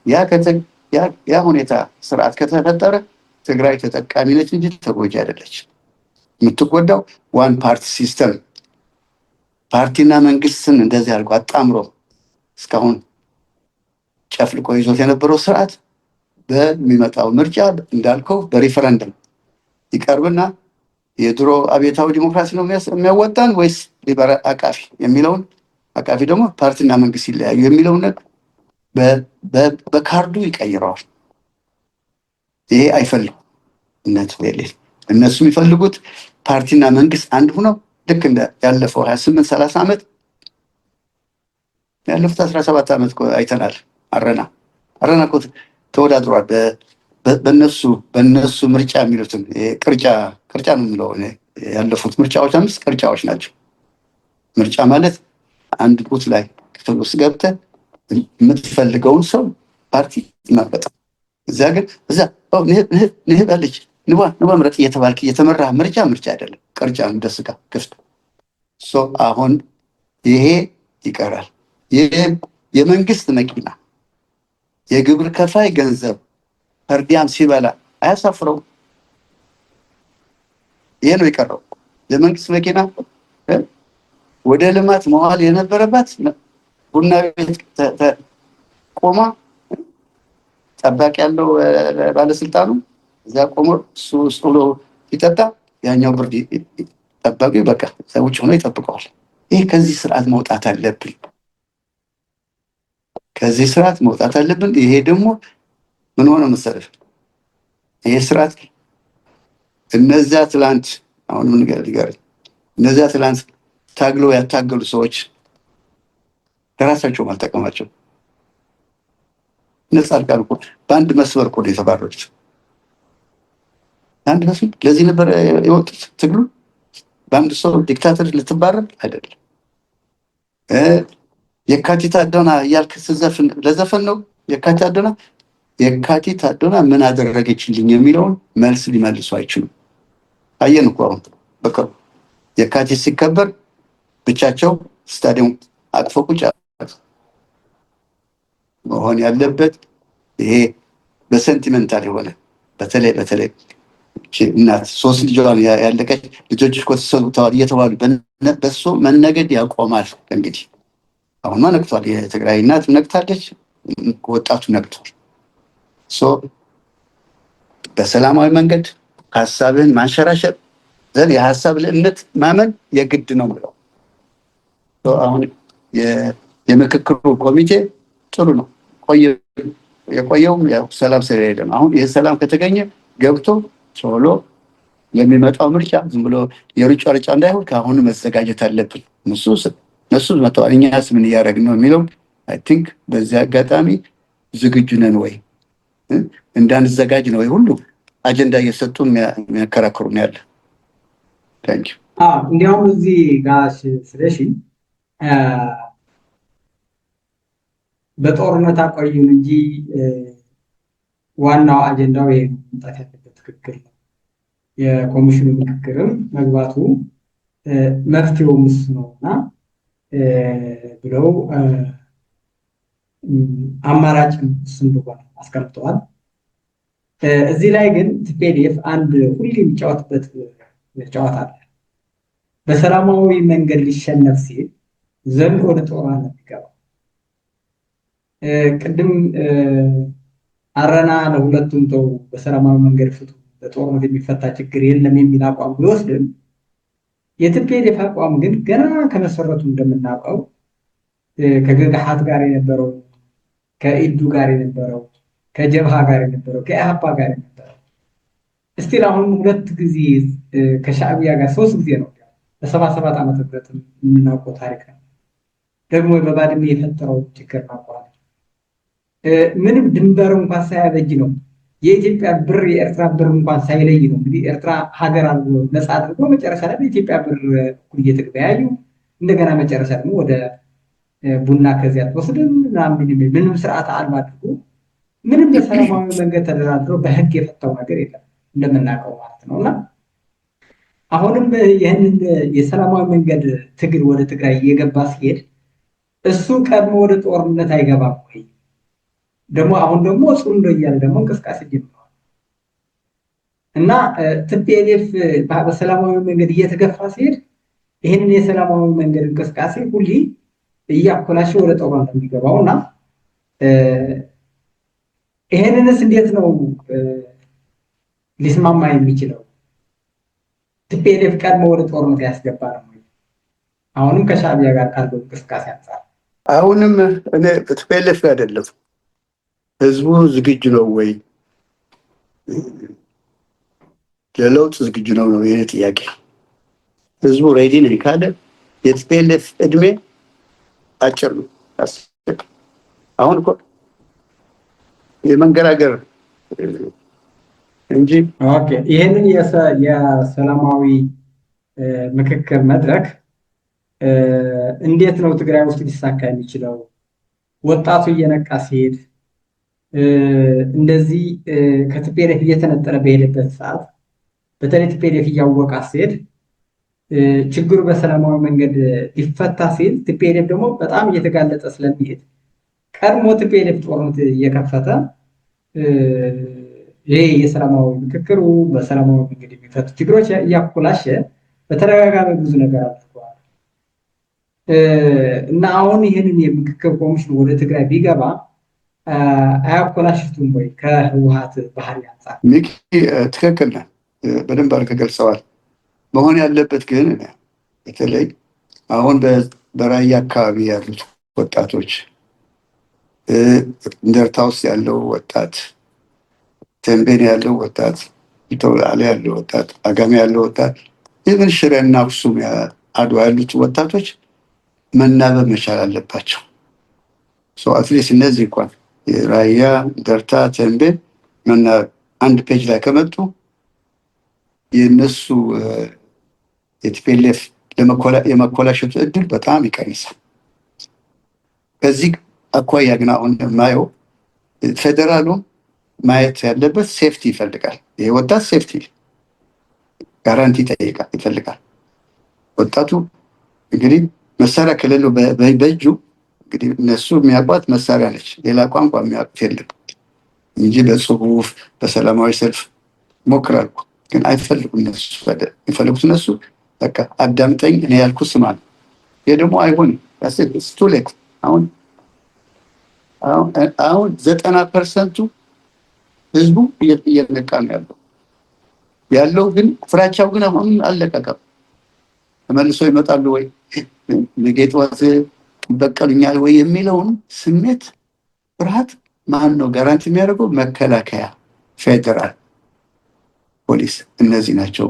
ያ ሁኔታ ስርዓት ከተፈጠረ ትግራይ ተጠቃሚ ነች እንጂ ተጎጂ አይደለች። የምትጎዳው ዋን ፓርቲ ሲስተም ፓርቲና መንግስትን እንደዚህ አድርጎ አጣምሮ እስካሁን ጨፍልቆ ይዞት የነበረው ስርዓት በሚመጣው ምርጫ እንዳልከው በሪፈረንደም ይቀርብና የድሮ አብዮታዊ ዲሞክራሲ ነው የሚያወጣን ወይስ ሊበራል አቃፊ የሚለውን አቃፊ ደግሞ ፓርቲና መንግስት ይለያዩ የሚለውን በካርዱ ይቀይረዋል። ይሄ አይፈልጉም እነሱ የሚፈልጉት ፓርቲና መንግስት አንድ ሆነው ልክ እንደ ያለፈው 28-30 ዓመት ያለፉት 17 ዓመት አይተናል። አረና እኮ ተወዳድሯል። በነሱ ምርጫ የሚሉትን ቅርጫ ነው የሚለው ያለፉት ምርጫዎች 5 ቅርጫዎች ናቸው። ምርጫ ማለት አንድ ቡት ላይ ክፍል ውስጥ ገብተህ የምትፈልገውን ሰው ፓርቲ ማርጠጥ። እዚያ ግን ንህባለች ንባ ምረጥ እየተባልክ እየተመራ ምርጫ አይደለም። ቅርጫ እንደ ስጋ ክፍት። አሁን ይሄ ይቀራል። የመንግስት መኪና የግብር ከፋይ ገንዘብ ፐርዲያም ሲበላ አያሳፍረው? ይሄ ነው የቀረው። የመንግስት መኪና ወደ ልማት መዋል የነበረባት ቡና ቤት ቆማ ጠባቂ ያለው ባለስልጣኑ እዛ ቆሞ እሱ ብሎ ሲጠጣ ያኛው ብርድ ጠባቂው በቃ ውጭ ሆኖ ይጠብቀዋል። ይሄ ከዚህ ስርዓት መውጣት አለብን። ይሄ ደግሞ ምን ሆነ መሰለህ? ይሄ ስርዓት እነዚያ ትላንት አሁን ምን ጋር እነዚያ ትላንት ታግለው ያታገሉ ሰዎች ለራሳቸውም አልጠቀማቸው። ነፃ አልቃል እኮ በአንድ መስመር እኮ የተባረሩት። አንድ መስመር ለዚህ ነበር የወጡት ትግሉ። በአንድ ሰው ዲክታተር ልትባረር አይደለም። የካቲት አዶና እያልክ ስትዘፍን ለዘፈን ነው። የካቲት አዶና ምን አደረገችልኝ የሚለውን መልስ ሊመልሱ አይችሉም። አየን እኮ አሁን በቅርቡ የካቲት ሲከበር ብቻቸው ስታዲየም አቅፎ ቁጭ መሆን ያለበት ይሄ በሴንቲሜንታል የሆነ በተለይ እናት 3 ልጇን ያለቀች ልጆች እኮ ተሰውተዋል እየተባሉ በሱ መነገድ ያቆማል። እንግዲህ አሁንማ ነቅቷል። የትግራይ እናት ነቅታለች፣ ወጣቱ ነቅቷል። በሰላማዊ መንገድ ሀሳብን ማንሸራሸር ዘንድ የሀሳብ ልዕልነት ማመን የግድ ነው ብለው አሁን የምክክሩ ኮሚቴ ጥሩ ነው። የቆየውም ሰላም ስለሌለ ነው። አሁን ይህ ሰላም ከተገኘ ገብቶ ቶሎ ለሚመጣው ምርጫ ዝም ብሎ የሩጫ እንዳይሆን ከአሁኑ መዘጋጀት አለብን። እነሱ መጥተዋል፣ እኛስ ምን እያደረግን ነው የሚለው አይ ቲንክ በዚህ አጋጣሚ ዝግጁ ነን ወይ እንዳንዘጋጅ ነው ወይ ሁሉ አጀንዳ እየሰጡ የሚያከራክሩ ነው ያለ። እንዲያውም እዚህ ጋር ስለሺ በጦርነት አቆዩን እንጂ ዋናው አጀንዳው ይሄ መምጣት ያለበት ትክክል ነው። የኮሚሽኑ ምክክርም መግባቱ መፍትሄው ምስ ነውና ብለው አማራጭ እንደሆነ አስቀምጠዋል። እዚህ ላይ ግን ቲፒኤልኤፍ አንድ ሁሌ የሚጫወትበት ጨዋታ አለ። በሰላማዊ መንገድ ሊሸነፍ ሲል ዘንድ ወደ ጦርነት የሚገባው ቅድም አረና ለሁለቱም ተው በሰላማዊ መንገድ ፍቱ፣ በጦርነት የሚፈታ ችግር የለም የሚል አቋም ቢወስድም የቲፒኤልኤፍ አቋም ግን ገና ከመሰረቱ እንደምናውቀው ከገጋሃት ጋር የነበረው ከኢዱ ጋር የነበረው ከጀብሃ ጋር የነበረው ከኢሃፓ ጋር የነበረው እስቲል አሁን 2 ጊዜ ከሻዕቢያ ጋር 3 ጊዜ ነው በ77 ዓመተ ምህረት የምናውቀው ታሪክ ነው። ደግሞ በባድሜ የፈጠረው ችግር ነው። ምንም ድንበር እንኳን ሳያበጅ ነው የኢትዮጵያ ብር የኤርትራ ብር እንኳን ሳይለይ ነው እንግዲህ ኤርትራ ሀገር አድርጎ ነፃ አድርጎ መጨረሻ ላይ በኢትዮጵያ ብር እኩል እየተገበያዩ እንደገና መጨረሻ ደግሞ ወደ ቡና ከዚያ ተወስደን ምንም ስርዓት አልባ አድርጎ ምንም በሰላማዊ መንገድ ተደራድሮ በህግ የፈታው ነገር የለም እንደምናውቀው ማለት ነውና አሁንም ይህንን የሰላማዊ መንገድ ትግል ወደ ትግራይ እየገባ ሲሄድ እሱ ቀድሞ ወደ ጦርነት አይገባም ወይ? ደግሞ አሁን ደግሞ ጽምዶ እያለ ደግሞ እንቅስቃሴ ጀምረዋል እና ቲፒኤልኤፍ በሰላማዊ መንገድ እየተገፋ ሲሄድ ይህንን የሰላማዊ መንገድ እንቅስቃሴ ሁሌ እያኮላሸ ወደ ጦርነት የሚገባው እና ይህንንስ እንዴት ነው ሊስማማ የሚችለው? ቲፒኤልኤፍ ቀድሞ ወደ ጦርነት ያስገባ ነው? አሁንም ከሻዕቢያ ጋር ካለው እንቅስቃሴ አንጻር አሁንም እኔ ቲፒኤልኤፍ ጋር አይደለም፣ ህዝቡ ዝግጁ ነው ወይ ለለውጥ ዝግጁ ነው ነው የኔ ጥያቄ። ህዝቡ ሬዲ ነኝ ካለ የቲፒኤልኤፍ እድሜ አጭር ነው። አሁን እኮ የመንገራገር እንጂ ይህንን የሰላማዊ ምክክር መድረክ እንዴት ነው ትግራይ ውስጥ ሊሳካ የሚችለው? ወጣቱ እየነቃ ሲሄድ እንደዚህ ከቲፒኤልኤፍ እየተነጠለ በሄደበት ሰዓት በተለይ ቲፒኤልኤፍ እያወቃ ሲሄድ ችግሩ በሰላማዊ መንገድ ሊፈታ ሲል ቲፒኤልኤፍ ደግሞ በጣም እየተጋለጠ ስለሚሄድ ቀድሞ ቲፒኤልኤፍ ጦርነት እየከፈተ ይሄ የሰላማዊ ምክክሩ በሰላማዊ መንገድ የሚፈቱ ችግሮች እያኮላሸ በተደጋጋሚ ብዙ ነገር አድርገዋል እና አሁን ይህንን የምክክር ኮሚሽን ወደ ትግራይ ቢገባ አያኮላሽቱም ወይ? ከህወሓት ባህሪ አንጻር ሚኪ ትክክል ነህ፣ በደንብ አድርገህ ገልጸዋል። መሆን ያለበት ግን በተለይ አሁን በራያ አካባቢ ያሉት ወጣቶች፣ እንደርታ ውስጥ ያለው ወጣት፣ ተንቤን ያለው ወጣት፣ ተውላለ ያለው ወጣት፣ አጋሜ ያለው ወጣት፣ ይህን ሽሬና አክሱም አድዋ ያሉት ወጣቶች መናበብ መቻል አለባቸው። አትሊስት እነዚህ እንኳን ራያ፣ እንደርታ፣ ተንቤን አንድ ፔጅ ላይ ከመጡ የእነሱ የቲፒኤልኤፍ የመኮላሸቱ እድል በጣም ይቀንሳል። ከዚህ አኳያ ግን አሁን የማየው ፌዴራሉ ማየት ያለበት ሴፍቲ ይፈልጋል። ይሄ ወጣት ሴፍቲ ጋራንቲ ይፈልጋል። ወጣቱ እንግዲህ መሳሪያ ከሌለው በእጁ እንግዲህ እነሱ የሚያውቋት መሳሪያ ነች፣ ሌላ ቋንቋ የሚያውቁት የለም እንጂ በጽሁፍ በሰላማዊ ሰልፍ ሞክራሉ፣ ግን አይፈልጉም። የሚፈልጉት እነሱ በቃ አዳምጠኝ፣ እኔ ያልኩት ስማ ነው። ይሄ ደግሞ አይሆንም። ስቱሌት አሁን 90% ህዝቡ እየነቃ ነው ያለው ግን ፍራቻው ግን አሁን አልለቀቀም። ተመልሶ ይመጣሉ ወይ ነገ ጠዋት ይበቀሉኛል ወይ የሚለውን ስሜት ፍርሃት ማን ነው ጋራንቲ የሚያደርገው? መከላከያ፣ ፌዴራል ፖሊስ፣ እነዚህ ናቸው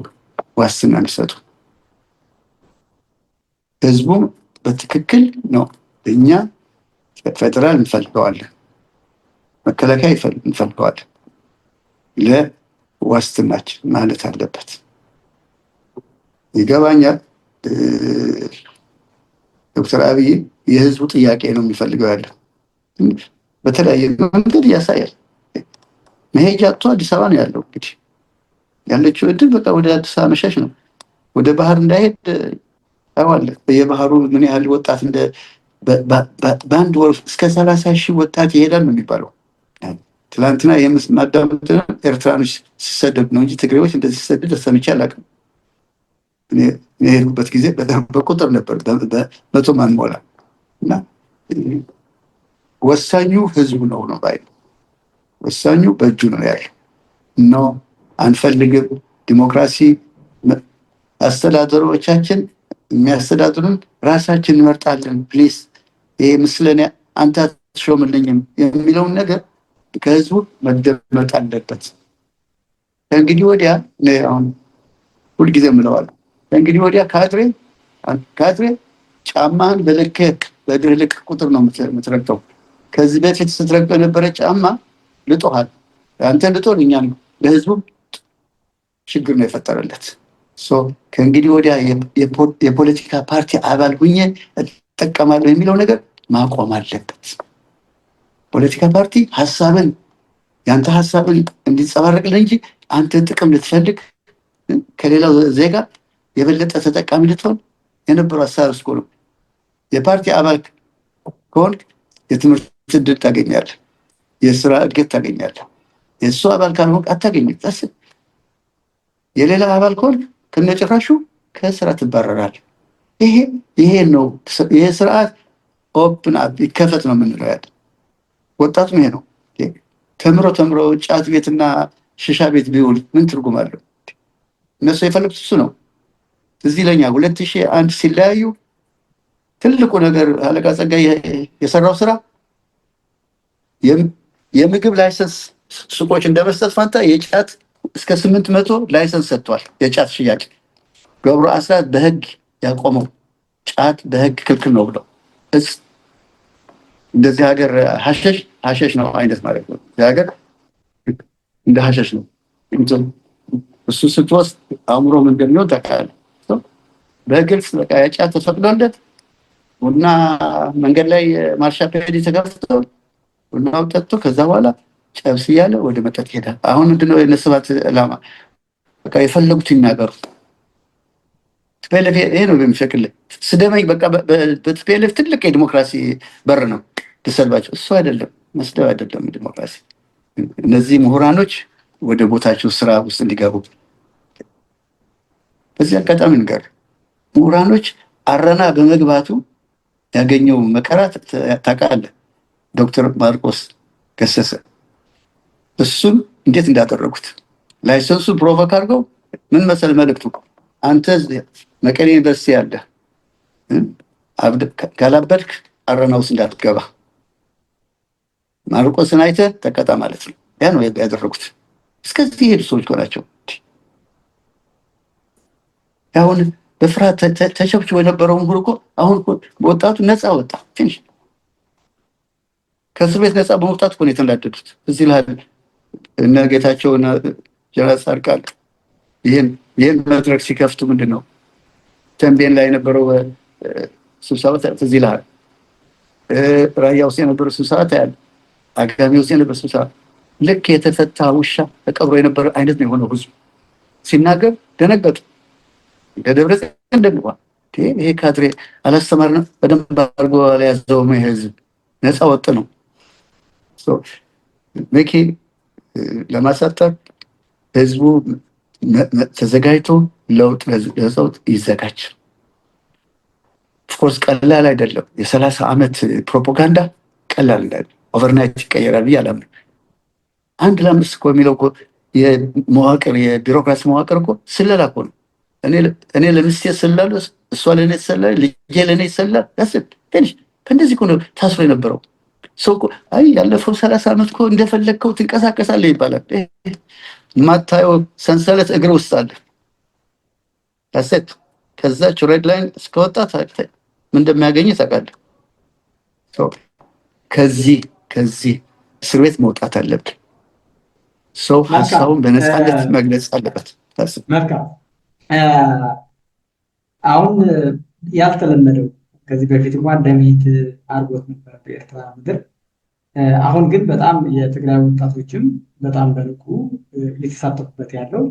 ዋስትና የሚሰጡ። ህዝቡም በትክክል ነው እኛ ፌዴራል እንፈልገዋለን፣ መከላከያ እንፈልገዋለን ለዋስትናችን ማለት አለበት። ይገባኛል። ዶክተር አብይ የህዝቡ ጥያቄ ነው የሚፈልገው ያለ በተለያየ መንገድ ያሳያል። መሄጃ አጥቶ አዲስ አበባ ነው ያለው። እንግዲህ ያለችው እድል በቃ ወደ አዲስ አበባ መሸሽ ነው። ወደ ባህር እንዳይሄድ ታዋለ። በየባህሩ ምን ያህል ወጣት በአንድ ወር እስከ 30,000 ወጣት ይሄዳል ነው የሚባለው። ትላንትና የማዳመጥ ኤርትራኖች ሲሰደዱ ነው እንጂ ትግሬዎች እንደዚህ ሲሰደድ ሰምቼ አላውቅም። እኔ የሄድኩበት ጊዜ በቁጥር ነበር፣ በመቶ ማንሞላ እና ወሳኙ ህዝቡ ነው ባይ ወሳኙ በእጁ ነው ያለው። ነው አንፈልግም ዲሞክራሲ አስተዳደሮቻችን የሚያስተዳድሩን ራሳችን እንመርጣለን፣ ፕሊስ ይሄ ምስለኔ አንተ አትሾምልኝም የሚለውን ነገር ከህዝቡ መደመጥ አለበት። ከእንግዲህ ወዲያ አሁን ሁልጊዜ ምለዋል፣ ከእንግዲህ ወዲያ ካድሬ ጫማህን በእግርህ ልክ ቁጥር ነው የምትረግጠው። ከዚህ በፊት ስትረግጠው የነበረ ጫማ ልጦሃል። አንተ ልጦን እኛም ለህዝቡ ችግር ነው የፈጠረለት። ከእንግዲህ ወዲያ የፖለቲካ ፓርቲ አባል ሁኜ እጠቀማለሁ የሚለው ነገር ማቆም አለበት። ፖለቲካ ፓርቲ ያንተ ሀሳብን እንዲንጸባረቅልህ እንጂ አንተ ጥቅም ልትፈልግ ከሌላው ዜጋ የበለጠ ተጠቃሚ ልትሆን የነበሩ አሰራር እስኮ ነው። የፓርቲ አባል ከሆንክ የትምህርት ዕድል ታገኛለህ፣ የስራ እድገት ታገኛለህ። የእሱ አባል ካልሆንክ አታገኝም። የሌላ አባል ከሆንክ ከነጭራሹ ከስራ ትባረራለህ። ይሄ ነው ይሄ ስርዓት ኦፕን አፕ ይከፈት ነው የምንለው ያለ ወጣቱም ይሄ ነው። ተምሮ ጫት ቤትና ሽሻ ቤት ቢውል ምን ትርጉም አለው? እነሱ የፈለጉት እሱ ነው። እዚህ ለኛ 2001 ሲለያዩ ትልቁ ነገር አለቃ ጸጋይ የሰራው ስራ የምግብ ላይሰንስ ሱቆች እንደመስጠት ፋንታ የጫት እስከ 800 ላይሰንስ ሰጥቷል። የጫት ሽያጭ ገብሩ አስራት በህግ ያቆመው ጫት በህግ ክልክል ነው ብለው እንደዚህ ሀገር ሀሸሽ ነው አይነት ማለት ነው። ሀገር እንደ ሀሸሽ ነው። እሱ ስትወስድ አእምሮ ምን እንደሚሆን ታውቃለህ። በግልጽ በቃ የጫት ተፈቅዶለት ቡና መንገድ ላይ ማርሻ ፔዲ ተከፍቶ ቡናው ጠጥቶ ከዛ በኋላ ጨብስ እያለ ወደ መጠጥ ይሄዳል። አሁን ምንድነው የነስባት ዓላማ? በቃ የፈለጉት ይናገሩ። ትፔለፍ ይሄ ነው የሚፈቅድልህ። ስደመኝ በቃ በትፔለፍ ትልቅ የዲሞክራሲ በር ነው ተሰልባቸው። እሱ አይደለም መስደብ አይደለም ዲሞክራሲ። እነዚህ ምሁራኖች ወደ ቦታቸው ስራ ውስጥ እንዲገቡ በዚህ አጋጣሚ ንገር። ምሁራኖች አረና በመግባቱ ያገኘው መከራ ታውቃለህ። ዶክተር ማርቆስ ገሰሰ እሱም እንዴት እንዳደረጉት ላይሰንሱ ፕሮቮክ አድርገው ምን መሰል መልእክቱ አንተ መቀሌ ዩኒቨርሲቲ ያለ ካላበድክ አረና ውስጥ እንዳትገባ ማርቆስን አይተህ ተቀጣ ማለት ነው። ያ ነው ያደረጉት። እስከዚህ የሄዱ ሰዎች ናቸው። አሁን በፍርሃት ተሸብችቦ የነበረው ምሁር እኮ አሁን በወጣቱ ነፃ ወጣ። ትንሽ ከእስር ቤት ነፃ በመውጣት እኮ ነው የተንዳደዱት። እዚህ ላይ እነ ጌታቸውና ጀነራል ጻድቃን ይህን መድረክ ሲከፍቱ ምንድን ነው ተንቤን ላይ የነበረው ስብሰባ እዚህ ላይ ራያ ውስጥ የነበረው ስብሰባ ታያለ። አጋሚ ውስጥ የነበረው ስብሰባ ልክ የተፈታ ውሻ ተቀብሮ የነበረ አይነት ነው የሆነው። ህዝቡ ሲናገር ደነገጡ። ለደብረጽዮን ደግሟ ይሄ ካድሬ አላስተማርንም በደንብ አድርጎ ያዘውም ህዝብ ነፃ ወጥ ነው። መኪ ለማሳጠር ህዝቡ ተዘጋጅቶ ለውጥ ይዘጋጅ። ኦፍኮርስ ቀላል አይደለም። የ30 ዓመት ፕሮፓጋንዳ ቀላል እንዳለ ኦቨርናይት ይቀየራል ብዬ አላምንም። 1 ለ5 እኮ የሚለው እኮ የቢሮክራሲ መዋቅር እኮ ስለላ እኮ ነው። እኔ ለሚስቴ ስላለሁ እሷ ለእኔ ትሰላለች፣ ልጄ ለእኔ ይሰላል። ትንሽ ከእንደዚህ እኮ ነው ታስሮ የነበረው ሰው እኮ። አይ ያለፈው 30 ዓመት እኮ እንደፈለግከው ትንቀሳቀሳለህ ይባላል። የማታየው ሰንሰለት እግር ውስጥ አለ። ከዛች ሬድ ላይን እስከወጣ ምን እንደሚያገኝ ታውቃለህ። ከዚህ እስር ቤት መውጣት አለብን። ሰው ሀሳቡን በነፃነት መግለጽ አለበት። መልካም። አሁን ያልተለመደው ከዚህ በፊት እንኳን ደምሂት አድርጎት ነበር በኤርትራ ምድር። አሁን ግን በጣም የትግራይ ወጣቶችም በጣም በልኩ እየተሳተፉበት ያለው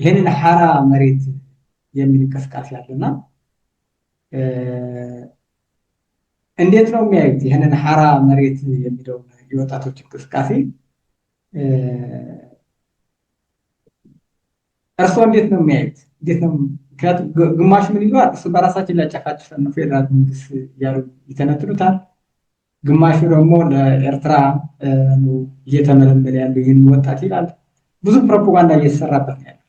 ይህንን ሐራ መሬት የሚል እንቅስቃሴ ያለና እንዴት ነው የሚያዩት ይህንን ሐራ መሬት የሚለው የወጣቶች እንቅስቃሴ? እርስዎ እንዴት ነው የሚያዩት? እንዴት ነው? ምክንያቱም ግማሽ ምን ይለዋል እሱ በራሳችን ሊያጨፋጭፈን ነው ፌዴራል መንግስት እያሉ ይተነትኑታል። ግማሹ ደግሞ ለኤርትራ እየተመለመለ ያለው ይህን ወጣት ይላል። ብዙ ፕሮፓጋንዳ እየተሰራበት ነው ያለው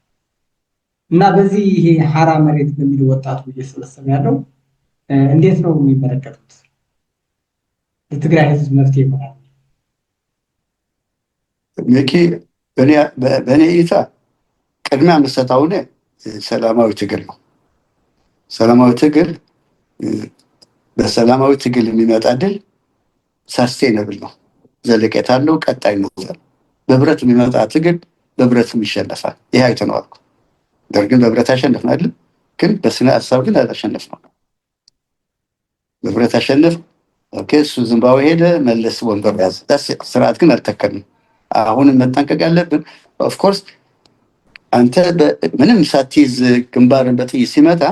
እና በዚህ ይሄ ሐራ መሬት በሚል ወጣቱ እየሰበሰበ ያለው እንዴት ነው የሚመለከቱት? ለትግራይ ህዝብ መፍትሄ ይሆናል? ሚኪ በእኔ እይታ ቅድሚያ የምሰጠው ሰላማዊ ትግል ነው። ሰላማዊ ትግል በሰላማዊ ትግል የሚመጣ ድል ሳስቴነብል ነው፣ ዘለቄታ አለው፣ ቀጣይ ነው። በብረት የሚመጣ ትግል በብረትም ይሸነፋል። ይህ አይተነዋል። ደርግን በብረት አሸነፍን፣ ግን በስነ ሀሳብ ግን አላሸነፍነው። በብረት አሸነፍ፣ እሱ ዝምባብዌ ሄደ፣ መለስ ወንበር ያዘ። ስርዓት ግን አልተከልንም። አሁንም መጠንቀቅ ያለብን ኦፍኮርስ አንተ ምንም ሳትይዝ ግንባርን በጥይት ሲመታ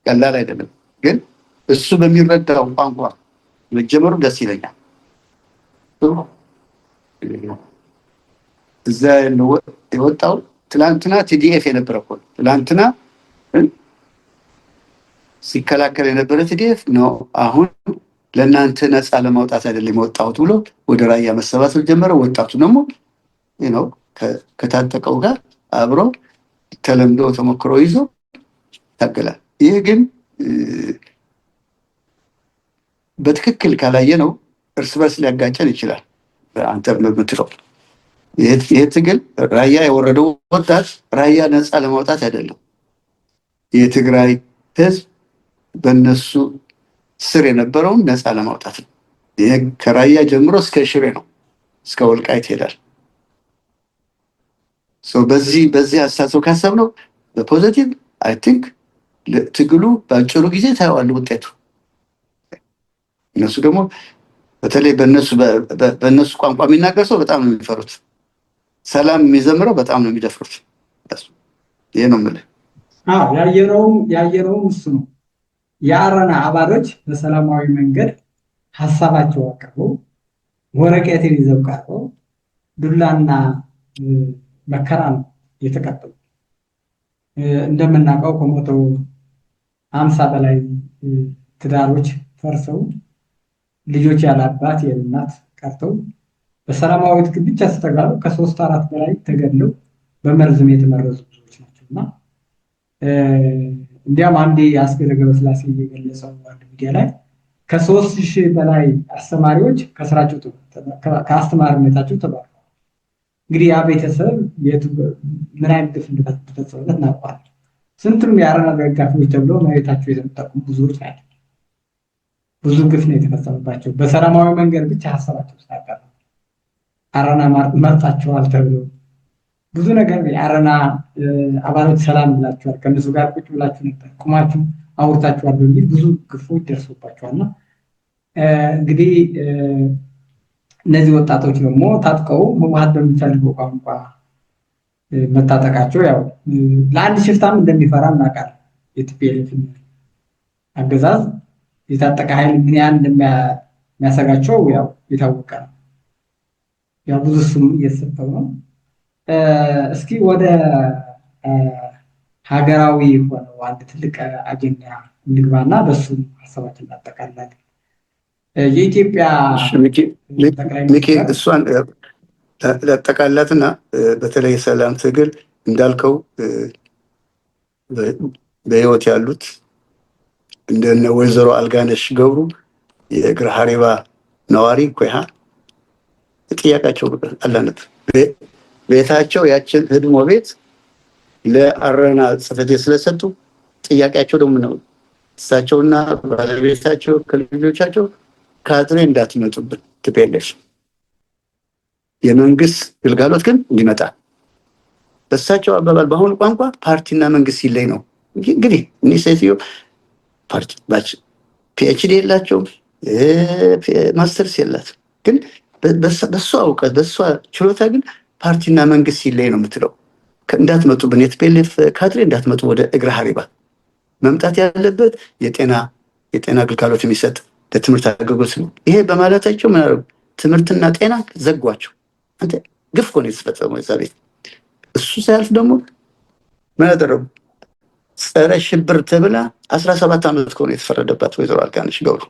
ቀላል አይደለም፣ ግን እሱ በሚረዳው ቋንቋ መጀመሩ ደስ ይለኛል። እዛ የወጣው ትላንትና ቲዲኤፍ የነበረ እኮ ትላንትና ሲከላከል የነበረ ቲዲኤፍ ነው። አሁን ለእናንተ ነፃ ለማውጣት አይደለም የወጣሁት ብሎ ወደ ራያ መሰባሰብ ጀመረ። ወጣቱ ደግሞ ነው ከታጠቀው ጋር አብሮ ተለምዶ ተሞክሮ ይዞ ይታገላል። ይህ ግን በትክክል ካላየ ነው እርስ በርስ ሊያጋጨን ይችላል። አንተ የምትለው ይህ ትግል ራያ የወረደው ወጣት ራያ ነፃ ለማውጣት አይደለም። የትግራይ ህዝብ በእነሱ ስር የነበረውን ነፃ ለማውጣት ነው። ይህ ከራያ ጀምሮ እስከ ሽሬ ነው፣ እስከ ወልቃይት ይሄዳል። በዚህ አስተሳሰብ ካሰብነው በፖዘቲቭ አይ ቲንክ ትግሉ በአጭሩ ጊዜ ታየዋል ውጤቱ። እነሱ ደግሞ በተለይ በእነሱ ቋንቋ የሚናገር ሰው በጣም ነው የሚፈሩት። ሰላም የሚዘምረው በጣም ነው የሚደፍሩት። ይሄ ነው የምልህ። ያየነውም እሱ ነው። የአረና አባሎች በሰላማዊ መንገድ ሀሳባቸው አቅርበው ወረቀትን ይዘው ቀርበው ዱላና መከራ ነው የተቀበሉ። እንደምናውቀው ከሞተው 50 በላይ ትዳሮች ፈርሰው ልጆች ያለ አባት የእናት ቀርተው በሰላማዊ ትግል ብቻ ስተጋሩ ከ3-4 በላይ ተገድለው በመርዝም የተመረዙ ብዙዎች ናቸው እና እንዲያም አንዴ አስገደ ገብረስላሴ እየገለጸው አንድ ሚዲያ ላይ ከ3000 በላይ አስተማሪዎች ከስራቸው ከአስተማሪነታቸው ተባረዋል። እንግዲህ ያ ቤተሰብ ምን አይነት ግፍ እንደተፈጸመበት እናውቃለን። ስንቱም የአረና ደጋፊዎች ተብለው መሬታቸው የተነጠቁ ብዙዎች ናቸው። ብዙ ግፍ ነው የተፈጸመባቸው በሰላማዊ መንገድ ብቻ ሀሳባቸው ስላቀረቡ። አረና መርጣቸዋል ተብሎ ብዙ ነገር የአረና አባሎች ሰላም ብላችኋል፣ ከእነሱ ጋር ቁጭ ብላችሁ ነበር፣ ቁማችሁ አውርታችኋል በሚል ብዙ ግፎች ደርሶባቸዋልና እንግዲህ እነዚህ ወጣቶች ደግሞ ታጥቀው መዋሃድ በሚፈልገው ቋንቋ መታጠቃቸው ያው ለአንድ ሽፍታም እንደሚፈራ እናውቃለን። የቲፒኤልኤፍ አገዛዝ የታጠቀ ኃይል ምን ያህል እንደሚያሰጋቸው ያው የታወቀ ነው። ያው ብዙ ስም እየተሰጠው ነው። እስኪ ወደ ሀገራዊ ሆነው አንድ ትልቅ አጀንዳ እንግባና በሱ ሀሳባችን እናጠቃላለን። የኢትዮጵያ እሷን ለጠቃላትና በተለይ ሰላም ትግል እንዳልከው በህይወት ያሉት እንደነ ወይዘሮ አልጋነሽ ገብሩ የእግረ ሀሪባ ነዋሪ ኮይሃ ጥያቄያቸው አላነት ቤታቸው ያችን ህድሞ ቤት ለአረና ጽሕፈት ቤት ስለሰጡ ጥያቄያቸው ደግሞ ነው እሳቸውና ባለቤታቸው ከልጆቻቸው ካድሬ እንዳትመጡብን ትፔለሽ የመንግስት ግልጋሎት ግን እንዲመጣ በእሳቸው አባባል በአሁኑ ቋንቋ ፓርቲና መንግስት ሲለይ ነው። እንግዲህ እኒህ ሴትዮ ፒኤችዲ የላቸውም፣ ማስተርስ የላትም። ግን በእሷ እውቀት በእሷ ችሎታ ግን ፓርቲና መንግስት ሲለይ ነው የምትለው። እንዳትመጡብን የቲፒኤልኤፍ ካድሬ እንዳትመጡ ወደ እግረ ሀሪባ መምጣት ያለበት የጤና ግልጋሎት የሚሰጥ ለትምህርት አገልግሎት ነው። ይሄ በማለታቸው ምን አደረጉ? ትምህርትና ጤና ዘጓቸው። አንተ ግፍ እኮ ነው የተፈጸመው እዛ ቤት። እሱ ሳያልፍ ደግሞ ምን አደረጉ? ጸረ ሽብር ተብላ 17 ዓመት እኮ ነው የተፈረደባት ወይዘሮ አልጋነሽ ገብሩ።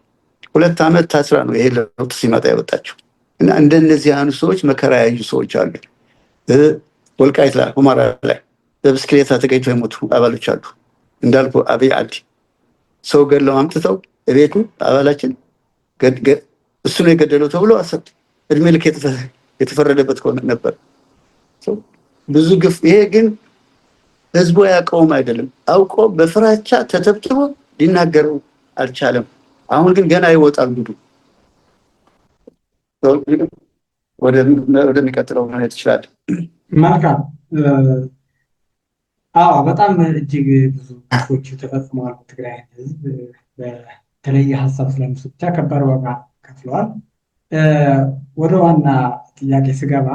2 ዓመት ታስራ ነው ይሄ ለውጥ ሲመጣ የወጣችው። እና እንደነዚህ ያኑ ሰዎች መከራ ያዩ ሰዎች አሉ። ወልቃይት ላይ ሁመራ ላይ በብስክሌታ ተገኝተው የሞቱ አባሎች አሉ። እንዳልኩ አብይ አዲ ሰው ገድለው አምጥተው ቤቱ አባላችን እሱ ነው የገደለው ተብሎ እድሜ ልክ የተፈረደበት ከሆነ ነበር። ብዙ ግፍ። ይሄ ግን ህዝቡ ያውቀውም አይደለም፣ አውቆ በፍራቻ ተተብትቦ ሊናገረው አልቻለም። አሁን ግን ገና ይወጣል ጉዱ። ወደሚቀጥለው ማለት ይችላል። መልካም። አዎ በጣም እጅግ ብዙ ግፎች ተፈጽመዋል። በትግራይ ህዝብ በተለየ ሀሳብ ስለነሱ ብቻ ከባድ ዋጋ ከፍለዋል። ወደ ዋና ጥያቄ ስገባ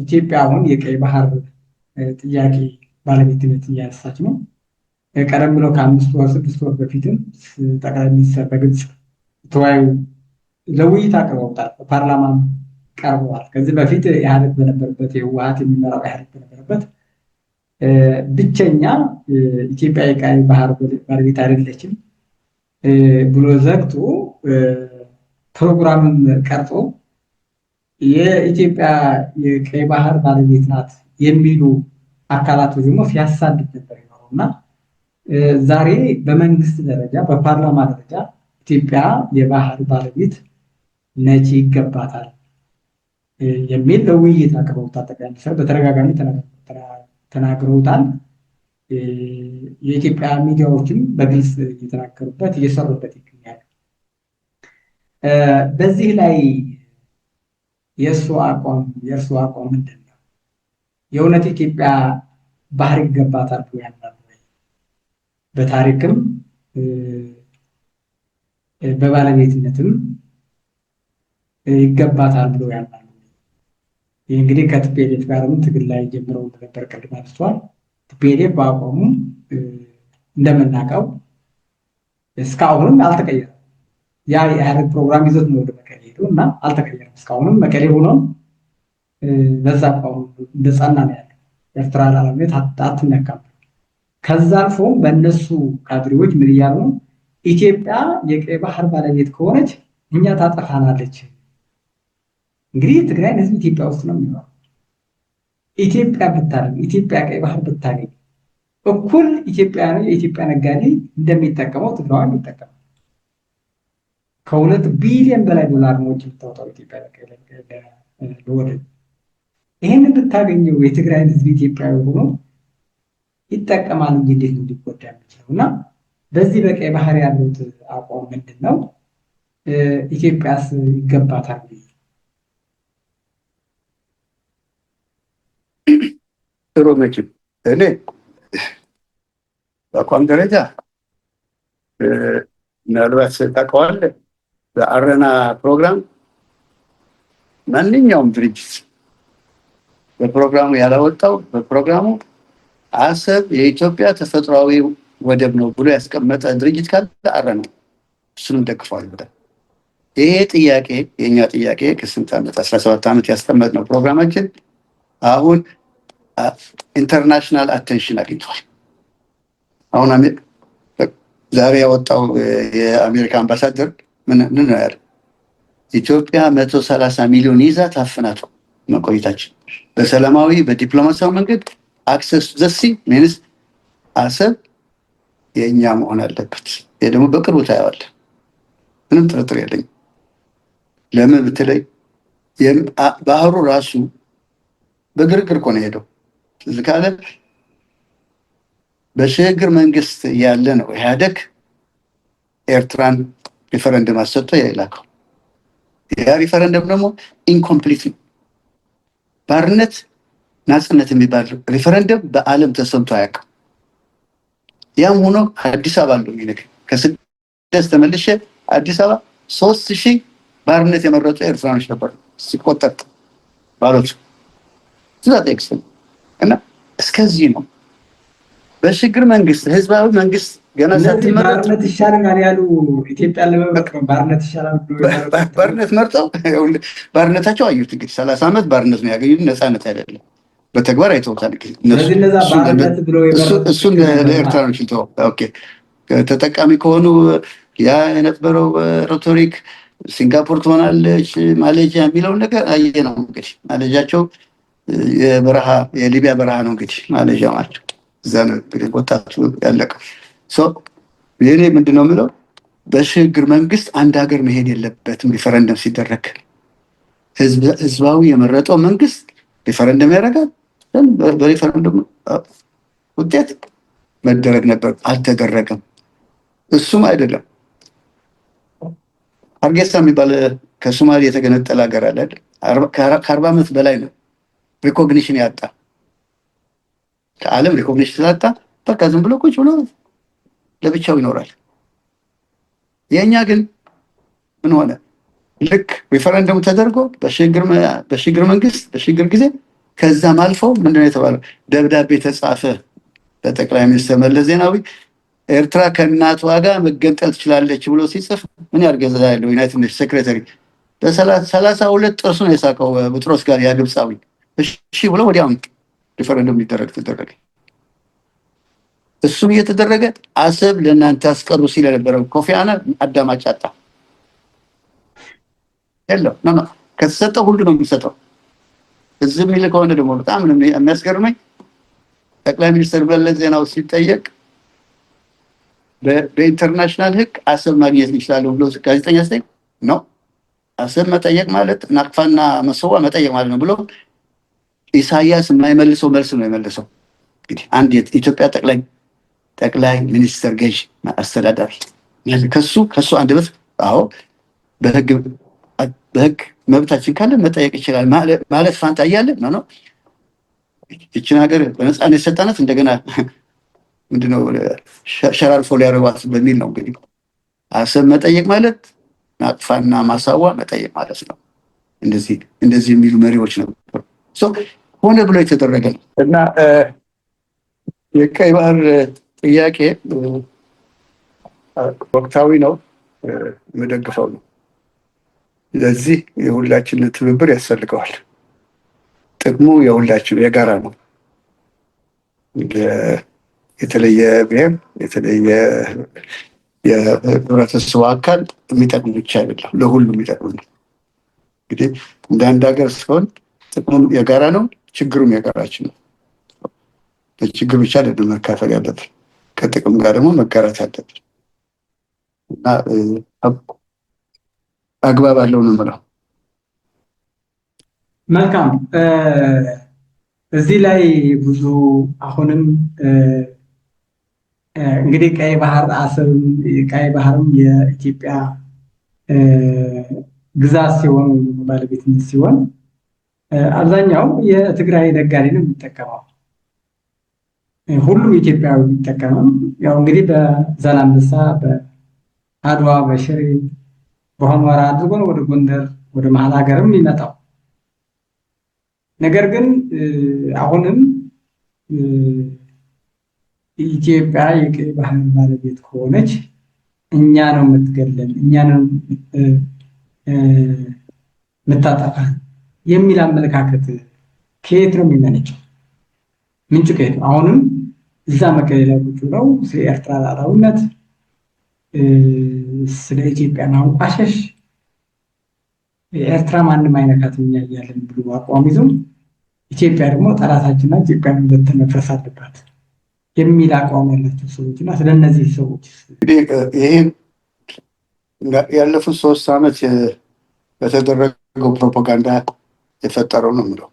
ኢትዮጵያ አሁን የቀይ ባህር ጥያቄ ባለቤትነት እያነሳች ነው። ቀደም ብሎ ከ5 ወር 6 ወር በፊትም ጠቅላይ ሚኒስትር በግልጽ ተወያዩ ለውይይት አቅርበውታል። በፓርላማም ቀርበዋል። ከዚህ በፊት ኢህአዴግ በነበረበት የህወሓት የሚመራው ኢህአዴግ በነበረበት ብቸኛ ኢትዮጵያ የቀይ ባህር ባለቤት አይደለችም ብሎ ዘግቶ ፕሮግራምም ቀርጾ የኢትዮጵያ የቀይ ባህር ባለቤት ናት የሚሉ አካላቶች ደግሞ ሲያሳድድ ነበር ይኖረው እና ዛሬ በመንግስት ደረጃ በፓርላማ ደረጃ ኢትዮጵያ የባህር ባለቤት ነች፣ ይገባታል የሚል ለውይይት አቅርበውታል። ጠቅላይ ሚኒስትር በተደጋጋሚ ተናግረውታል። የኢትዮጵያ ሚዲያዎችም በግልጽ እየተናገሩበት እየሰሩበት ይገኛሉ። በዚህ ላይ የእርሱ አቋም ምንድን ነው? የእውነት ኢትዮጵያ ባህር ይገባታል ብሎ ያምናሉ ወይ? በታሪክም በባለቤትነትም ይገባታል ብሎ ያምናሉ? ይህ እንግዲህ ከቲፒኤልኤፍ ጋርም ትግል ላይ ጀምረው እንደነበር ቅድም አንስቷል። ቲፒኤልኤፍ በአቋሙ እንደምናውቀው እስካሁንም አልተቀየረም። ያ የኢህአዴግ ፕሮግራም ይዞት ነው ወደ መቀሌ ሄዶ እና አልተቀየረም። እስካሁንም መቀሌ ሆኖም በዛ አቋሙ እንደጸና ነው ያለው። ኤርትራ ሉዓላዊነት አትነካም። ከዛ አልፎም በእነሱ ካድሬዎች ምን እያሉ ነው? ኢትዮጵያ የቀይ ባህር ባለቤት ከሆነች እኛ ታጠፋናለች። እንግዲህ ትግራይ ህዝብ ኢትዮጵያ ውስጥ ነው የሚኖረው። ኢትዮጵያ ብታገኝ ኢትዮጵያ ቀይ ባህር ብታገኝ እኩል የኢትዮጵያ ነጋዴ እንደሚጠቀመው ትግራዋ የሚጠቀመው ከ2 ቢሊዮን በላይ ዶላር ነው የምታወጣው ኢትዮጵያ ለወደብ። ይህንን ብታገኘው የትግራይ ህዝብ ኢትዮጵያዊ ሆኖ ይጠቀማል እንጂ እንዴት ነው ሊጎዳ የሚችለው? እና በዚህ በቀይ ባህር ያሉት አቋም ምንድን ነው? ኢትዮጵያስ ይገባታል? ጥሩ መቼም እኔ በአቋም ደረጃ ምናልባት ታውቀዋለህ፣ በአረና ፕሮግራም ማንኛውም ድርጅት በፕሮግራሙ ያላወጣው በፕሮግራሙ አሰብ የኢትዮጵያ ተፈጥሯዊ ወደብ ነው ብሎ ያስቀመጠ ድርጅት ካለ አረና እሱንም ደግፏል። ይሄ ጥያቄ የኛ ጥያቄ ከስንት ዓመት 17 ዓመት ያስቀመጥነው ፕሮግራማችን አሁን ኢንተርናሽናል አቴንሽን አግኝቷል። አሁን ዛሬ ያወጣው የአሜሪካ አምባሳደር ምን ነው ያለ? ኢትዮጵያ 130 ሚሊዮን ይዛ ታፍናት መቆየታችን በሰላማዊ በዲፕሎማሲያዊ መንገድ አክሰስ ዘሲ ሚንስ አሰብ የእኛ መሆን አለበት። ይህ ደግሞ በቅርቡ ታየዋለህ፣ ምንም ጥርጥር የለኝም። ለምን ብትለይ ባህሩ ራሱ በግርግር እኮ ነው ሄደው እዚህ ካለ በሽግግር መንግስት ያለ ነው ኢህአዴግ ኤርትራን ሪፈረንደም አሰጥቶ የላከው። ያ ሪፈረንደም ደግሞ ኢንኮምፕሊት ነው። ባርነት ናጽነት የሚባል ሪፈረንደም በዓለም ተሰምቶ አያውቅም። ያም ሆኖ አዲስ አበባ አለው ይነክ ከስደት ተመልሼ አዲስ አበባ 3000 ባርነት የመረጡ ኤርትራኖች ነበሩ ሲቆጠር ባሎች ስለዚህ እና እስከዚህ ነው። በሽግግር መንግስት ህዝባዊ መንግስት ገና ሳትመረጥ ባርነት ይሻላል ያሉ ኢትዮጵያ ለመበቀም ባርነት ይሻላል ባርነት መርጠው ባርነታቸው አዩት። እንግዲህ 30 ዓመት ባርነት ነው ያገኙት፣ ነፃነት አይደለም። በተግባር አይተውታል። እሱን ለኤርትራኖች ልተው። ኦኬ ተጠቃሚ ከሆኑ ያ የነበረው ሬቶሪክ ሲንጋፖር ትሆናለች ማሌዥያ የሚለውን ነገር አየ ነው። እንግዲህ ማሌዥያቸው የሊቢያ በረሃ ነው። እንግዲህ ማሌዥያ ማለት እዛ ነው እንግዲህ ወጣቱ ያለቀው። ይሄኔ ምንድነው የምለው፣ በሽግግር መንግስት አንድ ሀገር መሄድ የለበትም። ሪፈረንደም ሲደረግ ህዝባዊ የመረጠው መንግስት ሪፈረንደም ያደርጋል። በሪፈረንደም ውጤት መደረግ ነበር፣ አልተደረገም። እሱም አይደለም ሀርጌሳ የሚባል ከሶማሌ የተገነጠለ ሀገር አለ። ከ40 ዓመት በላይ ነው ሪኮግኒሽን ያጣ፣ ከዓለም ሪኮግኒሽን ስላጣ በቃ ዝም ብሎ ቁጭ ብሎ ለብቻው ይኖራል። የኛ ግን ምን ሆነ? ልክ ሪፈረንደሙ ተደርጎ በሽግግር መንግስት በሽግግር ጊዜ ከዛም አልፎ ምንድነው የተባለው? ደብዳቤ ተጻፈ ለጠቅላይ ሚኒስትር መለስ ዜናዊ ኤርትራ ከእናቷ ጋር መገንጠል ትችላለች ብሎ ሲጽፍ ምን ያርገዛ ያለው ዩናይትድ ኔሽንስ ሴክሬታሪ በ32 ጥርሱ ነው የሳቀው ቡጥሮስ ጋር ያ ግብፃዊ። እሺ ብሎ ወዲያውኑ ሪፈረንደም ሊደረግ ተደረገ። እሱም እየተደረገ አሰብ ለእናንተ አስቀሩ ሲል የነበረው ኮፊ አናን አዳማጭ አጣ። የለው ኖ ከተሰጠው ሁሉ ነው የሚሰጠው። እዚህ የሚል ከሆነ ደግሞ በጣም የሚያስገርመኝ ጠቅላይ ሚኒስትር መለስ ዜናዊ ሲጠየቅ በኢንተርናሽናል ሕግ አሰብ ማግኘት ይችላሉ ብሎ ጋዜጠኛ ሲጠይቅ ነው አሰብ መጠየቅ ማለት ናቅፋና መሰዋ መጠየቅ ማለት ነው ብሎ ኢሳያስ የማይመልሰው መልስ ነው የመለሰው። እንግዲህ አንድ የኢትዮጵያ ጠቅላይ ሚኒስትር ገዥ አስተዳዳሪ ከሱ አንደበት አዎ በህግ መብታችን ካለ መጠየቅ ይችላል ማለት ፋንታ እያለ ነው። ይችን ሀገር በነፃነት የሰጣናት እንደገና ምንድነው ሸራርፎ ሊያረጓት በሚል ነው። እንግዲህ አሰብ መጠየቅ ማለት ናቅፋና ማሳዋ መጠየቅ ማለት ነው። እንደዚህ የሚሉ መሪዎች ነበሩ። ሆነ ብሎ የተደረገ ነው እና የቀይ ባህር ጥያቄ ወቅታዊ ነው፣ የምደግፈው ነው። ለዚህ የሁላችን ትብብር ያስፈልገዋል። ጥቅሙ የሁላችን የጋራ ነው። የተለየ ብሔር የተለየ የህብረተሰቡ አካል የሚጠቅም ብቻ አይደለም፣ ለሁሉም የሚጠቅም ነው። እንግዲህ እንደ አንድ ሀገር ሲሆን ጥቅሙም የጋራ ነው፣ ችግሩም የጋራችን ነው። በችግር ብቻ አይደለም መካፈል ያለብን፣ ከጥቅም ጋር ደግሞ መጋራት አለብን እና አግባብ አለው ነው የምለው። መልካም። እዚህ ላይ ብዙ አሁንም እንግዲህ ቀይ ባህርም የኢትዮጵያ ግዛት ሲሆን ባለቤትነት ሲሆን አብዛኛው የትግራይ ነጋዴ ነው የሚጠቀመው። ሁሉም ኢትዮጵያዊ የሚጠቀመው ያው እንግዲህ በዛላምበሳ፣ በአድዋ፣ በሽሬ፣ በሁመራ አድርጎ ነው ወደ ጎንደር ወደ መሀል ሀገርም የሚመጣው። ነገር ግን አሁንም ኢትዮጵያ የቀይ ባህር ባለቤት ከሆነች እኛ ነው የምትገለን፣ እኛ ነው የምታጠፋን የሚል አመለካከት ከየት ነው የሚመነጨው? ምንጩ ከየት ነው? አሁንም እዛ መቀሌ ላይ ቁጭ ብለው ስለ ኤርትራ ሉዓላዊነት፣ ስለ ኢትዮጵያ ማንቋሸሽ፣ ኤርትራ ማንም አይነካትም እኛ እያለን ብሎ አቋም ይዞ ኢትዮጵያ ደግሞ ጠላታችንና ኢትዮጵያ ሁለት መፍረስ አለባት የሚል አቋም ያላቸው ሰዎች እና ስለነዚህ ሰዎች ይህን ያለፉት 3 ዓመት በተደረገው ፕሮፓጋንዳ የፈጠረው ነው የምለው።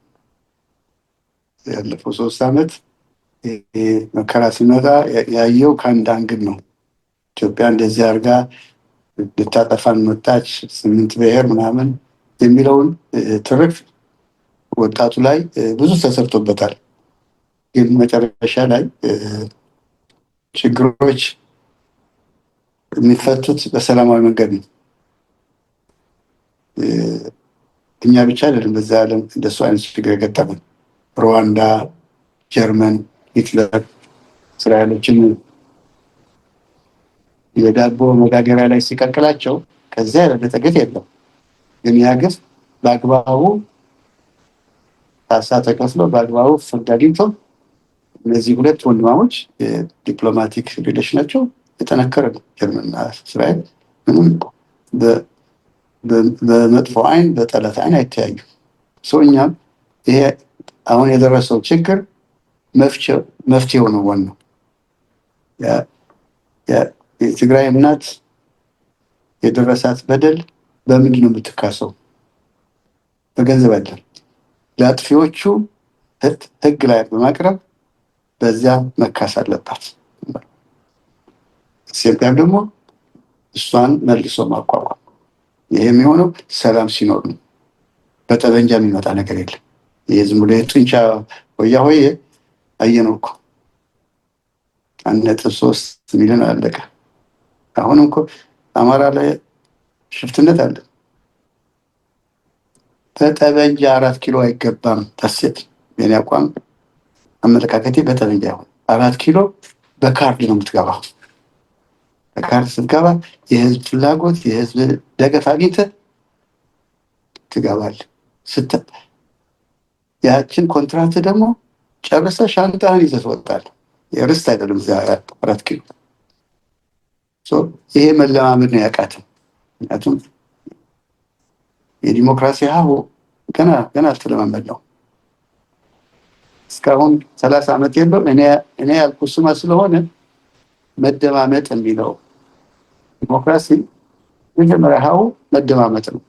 ያለፈው 3 ዓመት መከራ ሲመጣ ያየው ከአንድ አንግል ነው። ኢትዮጵያ እንደዚህ አድርጋ ልታጠፋን መጣች፣ 8 ብሔር ምናምን የሚለውን ትርክ ወጣቱ ላይ ብዙ ተሰርቶበታል። ግን መጨረሻ ላይ ችግሮች የሚፈቱት በሰላማዊ መንገድ ነው። እኛ ብቻ አይደለም በዛ ዓለም እንደሱ አይነት ችግር የገጠመን። ሩዋንዳ፣ ጀርመን፣ ሂትለር እስራኤሎችን የዳቦ መጋገሪያ ላይ ሲቀቅላቸው ከዚያ የበለጠ ግፍ የለም። ግን ያ ግፍ በአግባቡ ታሳ ተከፍሎ በአግባቡ ፍርድ አግኝቶ እነዚህ ሁለት ወንድማሞች የዲፕሎማቲክ ሪሌሽናቸው የጠነከረ ነው። ጀርመንና እስራኤል ምንም በመጥፎ አይን በጠላት አይን አይተያዩ። እኛም ይሄ አሁን የደረሰው ችግር መፍትሄው ነው። ዋናው የትግራይ እናት የደረሳት በደል በምንድን ነው የምትካሰው? በገንዘብ አይደለም። ለአጥፊዎቹ ሕግ ላይ በማቅረብ በዚያ መካስ አለባት። ኢትዮጵያም ደግሞ እሷን መልሶ ማቋቋም። ይሄ የሚሆነው ሰላም ሲኖር ነው። በጠበንጃ የሚመጣ ነገር የለም። ይሄ ዝም ብሎ የጡንቻ ሆያ ሆዬ አየነው እኮ 1.3 ሚሊዮን አለቀ። አሁንም እኮ አማራ ላይ ሽፍትነት አለ። በጠበንጃ 4 ኪሎ አይገባም። ታስት የኔ አቋም አመለካከቴ በጠበንጃ ይሁን 4 ኪሎ በካርድ ነው የምትገባው። በካርድ ስትገባ የህዝብ ፍላጎት የህዝብ ደገፍ አግኝተህ ትገባለህ። ያችን ኮንትራት ደግሞ ጨርሰ ሻንጣህን ይዘህ ትወጣለህ። የርስት አይደለም እዚያ 4 ኪሎ። ይሄ መለማመድ ነው ያቃተው። ምክንያቱም የዲሞክራሲ ሀሁ ገና አልተለማመድ ነው። እስካሁን 30 ዓመት የለው። እኔ ያልኩ ስማ ስለሆነ መደማመጥ የሚለው ዲሞክራሲ መጀመሪያ ሀሁ መደማመጥ ነው።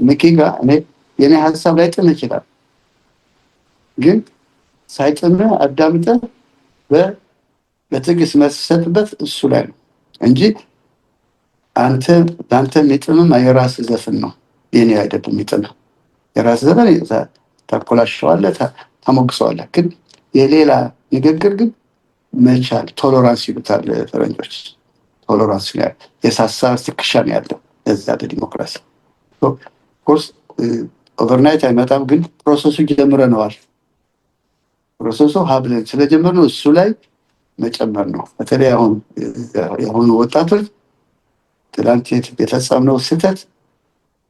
ሚኪ ጋር የኔ ሀሳብ ላይ ጥም ይችላል፣ ግን ሳይጥምህ አዳምጠህ በትዕግስት መስሰጥበት እሱ ላይ ነው እንጂ አንተ የሚጥምም የራስ ዘፍን ነው፣ የኔ አይደለም የሚጥምህ። የራስ ዘፈን ታኮላሸዋለህ፣ ታሞግሰዋለህ። ግን የሌላ ንግግር ግን መቻል ቶሎራንስ ይሉታል ፈረንጆች። ቶሎራንስ የሳሳ ትከሻ ነው ያለው ለዛ ዲሞክራሲ። ኮርስ ኦቨርናይት አይመጣም፣ ግን ፕሮሰሱ ጀምረነዋል። ፕሮሰሱ ሀብለን ስለጀመርነው እሱ ላይ መጨመር ነው። በተለይ አሁን የሆኑ ወጣቶች ትላንት የፈጸምነው ስህተት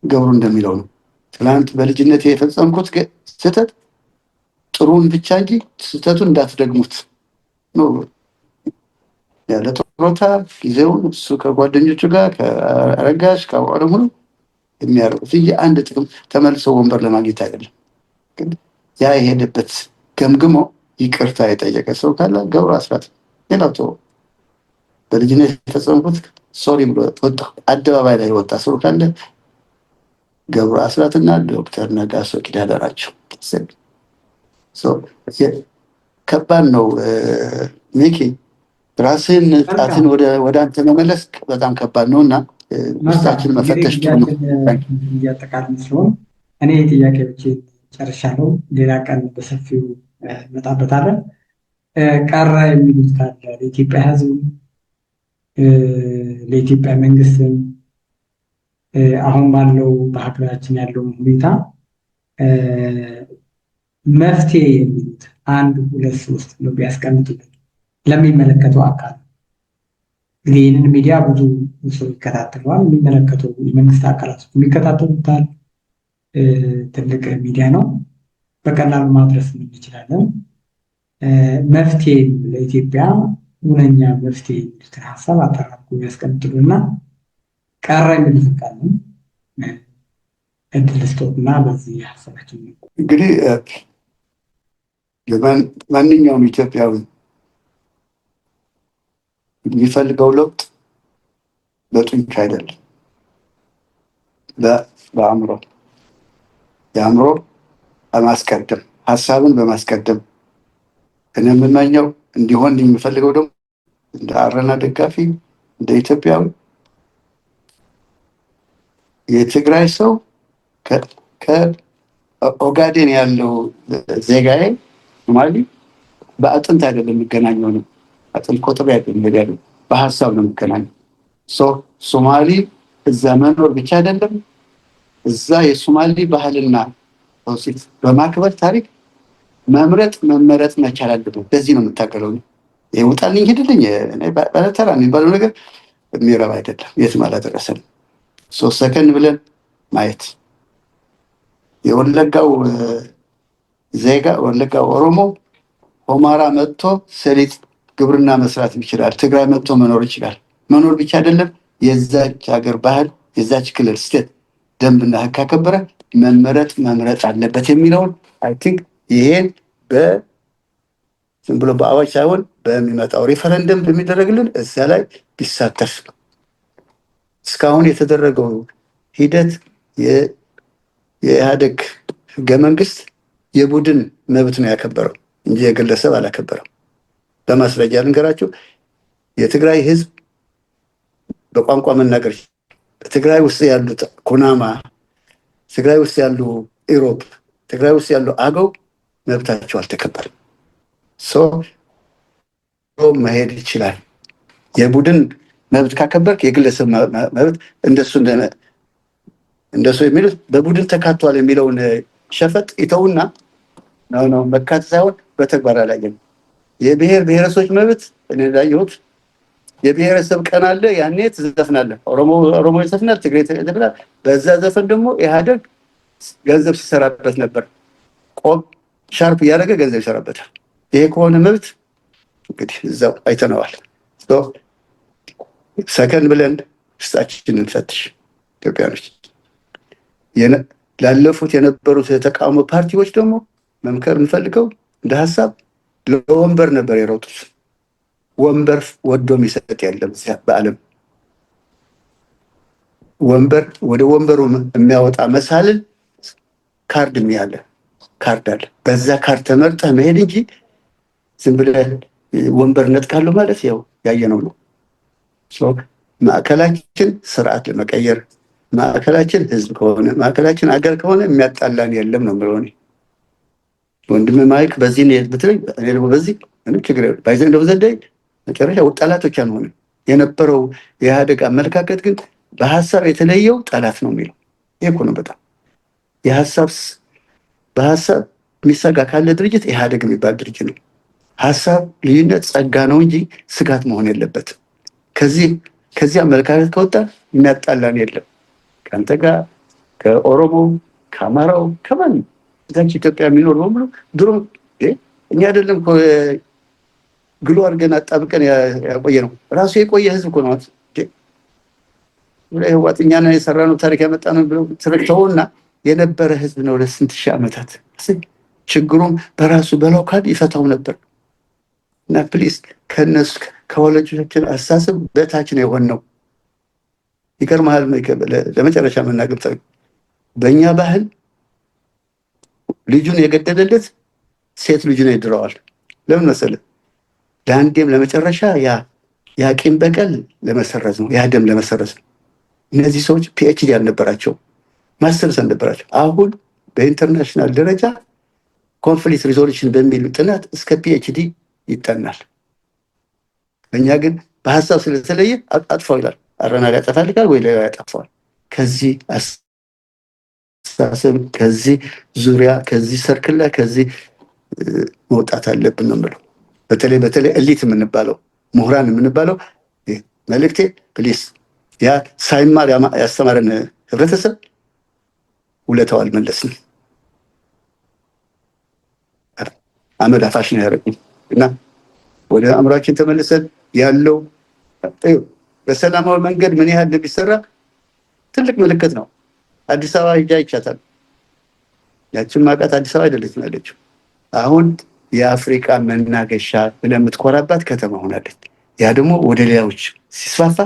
ገብሩ እንደሚለው ነው። ትላንት በልጅነት የፈጸምኩት ስህተት ጥሩን ብቻ እንጂ ስህተቱን እንዳትደግሙት ነው። ያለ ጡረታ ጊዜውን እሱ ከጓደኞቹ ጋር ከአረጋሽ ከአቋለም ሁሉ የሚያደርጉት አንድ ጥቅም ተመልሶ ወንበር ለማግኘት አይደለም። ግን ያ የሄደበት ገምግሞ ይቅርታ የጠየቀ ሰው ካለ ገብሩ አስራት ሌላው ተው። በልጅነት የፈጸምኩት ሶሪ ብሎ ወጣ፣ አደባባይ ላይ ወጣ ሰው ካለ ገብሩ አስራትና ዶክተር ነጋሶ ጊዳዳ ናቸው። ከባድ ነው ሚኪ። ራስህን ጣትን ወደ አንተ መመለስ በጣም ከባድ ነው እና ውስጣችን መፈተሽ ጥሩ ነው። እያጠቃልን ስለሆን እኔ ጥያቄዎች ጨርሻለሁ። ሌላ ቀን በሰፊው እንመጣበታለን። ቀረ የሚሉት ካለ ለኢትዮጵያ ሕዝብ ለኢትዮጵያ መንግስትም አሁን ባለው በሀገራችን ያለውን ሁኔታ መፍትሄ የሚሉት 1 2 3 ነው ቢያስቀምጡልን ለሚመለከተው አካል። እንግዲህ ይህንን ሚዲያ ብዙ ሰው ይከታተለዋል። የሚመለከተው የመንግስት አካላት የሚከታተሉታል። ትልቅ ሚዲያ ነው፣ በቀላሉ ማድረስ እንችላለን። መፍትሄ ለኢትዮጵያ ሁነኛ መፍትሄ የሚሉትን ሀሳብ አጠራርጎ ያስቀምጥሉና ቀረ የሚሉት ካለ እድል ስጦትና በዚህ ሀሳባችን እንግዲህ ማንኛውም ኢትዮጵያዊ የሚፈልገው ለውጥ በጡንቻ አይደለም፣ በአእምሮ የአእምሮ በማስቀደም ሀሳብን በማስቀደም እኔ የምመኘው እንዲሆን የሚፈልገው ደግሞ እንደ አረና ደጋፊ እንደ ኢትዮጵያዊ የትግራይ ሰው ከኦጋዴን ያለው ዜጋዬ ሶማሊ በአጥንት አይደለም የሚገናኘው ነው። አጥንት ቆጥሮ አይደለም፣ በሀሳብ ነው የሚገናኘው። ሶማሊ እዛ መኖር ብቻ አይደለም፣ እዛ የሶማሊ ባህልና ተውሲት በማክበር ታሪክ መመረጥ መቻል አለበት። በዚህ ነው የምታገለው። ይውጣልኝ ሄድልኝ ባለተራ የሚባለው ነገር የሚረባ አይደለም፣ የትም አላደረሰንም። 3 ሰከንድ ብለን ማየት የወለጋው ዜጋ ወለጋው ኦሮሞ ሆማራ መጥቶ ሰሊጥ ግብርና መስራት ይችላል። ትግራይ መጥቶ መኖር ይችላል። መኖር ብቻ አይደለም፣ የዛች ሀገር ባህል የዛች ክልል ስቴት ደንብና ሕግ ካከበረ መምረጥ አለበት የሚለውን አይ ቲንክ ይሄን ዝም ብሎ በአዋጅ ሳይሆን በሚመጣው ሪፈረንደም በሚደረግልን እዛ ላይ ቢሳተፍ። እስካሁን የተደረገው ሂደት የኢህአዴግ ህገ መንግስት የቡድን መብት ነው ያከበረው እንጂ የግለሰብ አላከበረም። በማስረጃ ልንገራችሁ። የትግራይ ህዝብ በቋንቋ መናገር፣ በትግራይ ውስጥ ያሉት ኩናማ፣ ትግራይ ውስጥ ያሉ ኢሮብ፣ ትግራይ ውስጥ ያሉ አገው መብታቸው አልተከበረም። መሄድ ይችላል። የቡድን መብት ካከበርክ የግለሰብ መብት እንደሱ የሚሉት በቡድን ተካቷል የሚለውን ሸፈጥ ይተውና ነው መካት ሳይሆን በተግባር ላይ የብሔር ብሔረሰቦች መብት እኔ ላየሁት የብሔረሰብ ቀን አለ። ያኔ ትዘፍናለህ። ኦሮሞ ይዘፍናል፣ ትግሬ ይዘፍናል። በዛ ዘፈን ደግሞ ኢህአደግ ገንዘብ ሲሰራበት ነበር። ቆብ ሻርፕ እያደረገ ገንዘብ ይሰራበታል። ይሄ ከሆነ መብት እንግዲህ እዛው አይተነዋል። ሰከን ብለን ውስጣችንን እንፈትሽ ኢትዮጵያኖች። ላለፉት የነበሩት የተቃውሞ ፓርቲዎች ደግሞ መምከር የምፈልገው እንደ ሀሳብ ለወንበር ነበር የሮጡት። ወንበር ወዶ የሚሰጥ የለም በዓለም። ወንበር ወደ ወንበሩ የሚያወጣ መሳልል ካርድ ያለ ካርድ አለ። በዛ ካርድ ተመርጠህ መሄድ እንጂ ዝም ብለህ ወንበር ነጥቃለሁ ማለት ያው ያየነው ነው። ማዕከላችን ስርዓት ለመቀየር ማዕከላችን ህዝብ ከሆነ ማዕከላችን አገር ከሆነ የሚያጣላን የለም ነው የምለው እኔ። ወንድም ማይክ በዚህ ብትለኝ እኔ ደግሞ በዚህ ምንም ችግር የለም። ባይዘን እንደው ዘንዳይ መጨረሻ ጠላቶች አንሆንም። የነበረው የኢህአደግ አመለካከት ግን በሀሳብ የተለየው ጠላት ነው የሚለው ይሄ እኮ ነው። በጣም በሀሳብ የሚሰጋ ካለ ድርጅት ኢህአደግ የሚባል ድርጅት ነው። ሀሳብ ልዩነት ጸጋ ነው እንጂ ስጋት መሆን የለበትም። ከዚህ አመለካከት ከወጣ የሚያጣላን የለም። ከአንተ ጋር ከኦሮሞ ከአማራው ከማን እዛች ኢትዮጵያ የሚኖር በሙሉ ድሮ እኛ አይደለም ግሎ አድርገን አጣብቀን ያቆየ ነው። ራሱ የቆየ ህዝብ እኮ ነው። ህዋት እኛ ነን የሰራነው ታሪክ ያመጣነው ብለው ትርክተውና የነበረ ህዝብ ነው ለስንት ሺህ ዓመታት። ችግሩም በራሱ በሎካል ይፈታው ነበር። እና ፕሊስ ከነሱ ከወላጆቻችን አስተሳሰብ በታች ነው የሆነው። ይገርምሃል፣ ለመጨረሻ መናገር በእኛ ባህል ልጁን የገደለለት ሴት ልጁን ይድረዋል። ለምን መሰለህ? ለአንዴም ለመጨረሻ ያ ቂም በቀል ለመሰረዝ ነው፣ ያ ደም ለመሰረዝ ነው። እነዚህ ሰዎች ፒኤችዲ አልነበራቸው፣ ማስተርስ አልነበራቸው። አሁን በኢንተርናሽናል ደረጃ ኮንፍሊክት ሪዞሉሽን በሚል ጥናት እስከ ፒኤችዲ ይጠናል። እኛ ግን በሀሳብ ስለተለየ አጥፋው ይላል። አረና ሊያጠፋል ይላል ወይ ሌላ ያጠፋዋል። ከዚህ አስተሳሰብ ከዚህ ዙሪያ ከዚህ ሰርክል ላይ ከዚህ መውጣት አለብን ነው የምለው። በተለይ ኤሊት የምንባለው ምሁራን የምንባለው መልእክቴ ፕሊስ፣ ያ ሳይማር ያስተማረን ህብረተሰብ ውለታው አልመለስንም። አመድ አፋሽ ነው ያደረግን እና ወደ አእምሯችን ተመልሰን ያለው በሰላማዊ መንገድ ምን ያህል እንደሚሰራ ትልቅ ምልክት ነው። አዲስ አበባ ሂጃ ይቻታል። ያችን ማቃት አዲስ አበባ አይደለችም ያለችው። አሁን የአፍሪካ መናገሻ ብለን የምትኮራባት ከተማ ሆናለች። ያ ደግሞ ወደ ሌላዎች ሲስፋፋ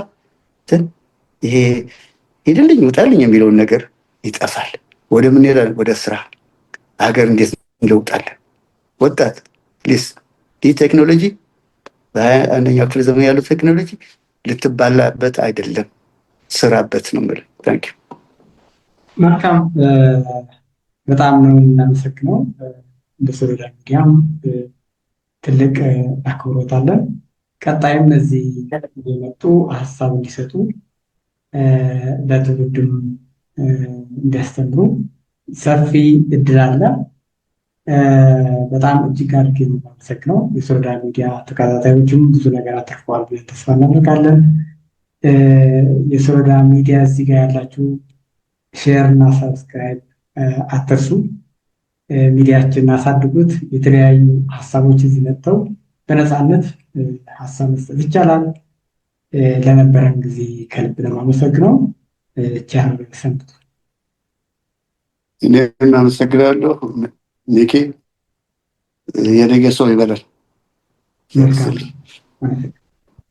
ይሄ ሂድልኝ ውጣልኝ የሚለውን ነገር ይጠፋል። ወደ ምን ሄዳለን? ወደ ስራ። ሀገር እንዴት እንለውጣለን? ወጣት ፕሊስ፣ ይህ ቴክኖሎጂ በ21ኛው ክፍለ ዘመን ያለው ቴክኖሎጂ ልትባላበት አይደለም፣ ስራበት ነው የምልህ። ታንክ ዩ። መልካም፣ በጣም ነው የምናመሰግነው። እንደ ሶሎዳ ሚዲያም ትልቅ አክብሮት አለን። ቀጣይም እዚህ የመጡ ሀሳብ እንዲሰጡ ለትውልድም እንዲያስተምሩ ሰፊ እድል አለ። በጣም እጅግ አድርጌ ነው የማመሰግነው። የሶሎዳ ሚዲያ ተከታታዮችም ብዙ ነገር አትርፈዋል ብለን ተስፋ እናደርጋለን። የሶሎዳ ሚዲያ እዚህ ጋር ያላችሁ ሼር እና ሰብስክራይብ አትርሱ። ሚዲያችንን አሳድጉት። የተለያዩ ሀሳቦች እዚህ መጥተው በነፃነት ሀሳብ መስጠት ይቻላል። ለነበረን ጊዜ ከልብ ለማመሰግነው። ቻናል ሰንብቱ። እኔም አመሰግናለሁ። ኒኪ የነገ ሰው ይበላል።